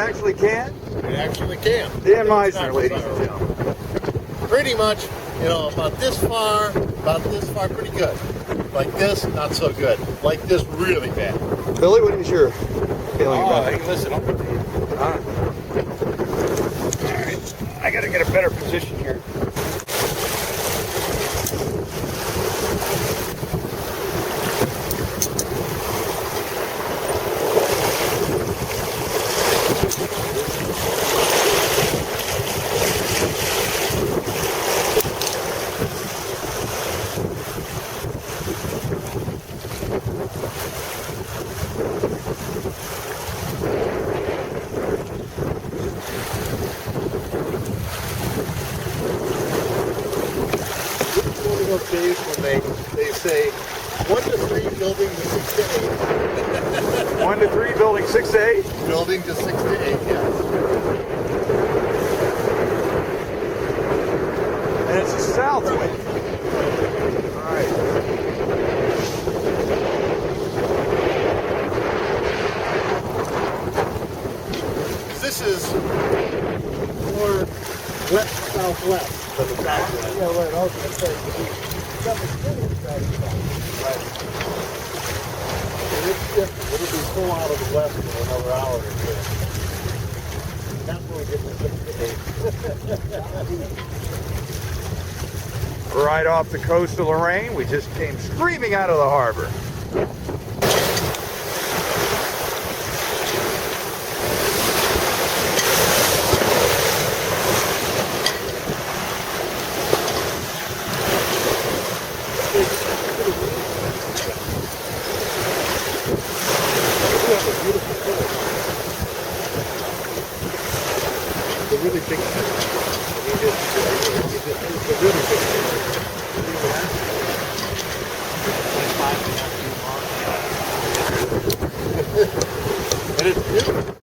actually can? It actually can. Dan Misener, ladies and gentlemen. Pretty much, you know, about this far, pretty good. Like this, not so good. Like this, really bad. Billy, what is your feeling about it? Hey, listen, I'll put the... All Alright, I gotta get a better position here. Those days when they say 1 to 3, building to 6 to 8. 1 to 3, building 6 to 8. Building to 6 to 8, yes. And it's a south wind. All right. This is more west southwest than the southwest. Yeah, right. I was going to say, Right. And it's different. It'll be full out of the west in another hour or two. That's when we get to 6 to 8. Right off the coast of Lorain, we just came screaming out of the harbor. The really big fish. It's a really big fish. And it's beautiful.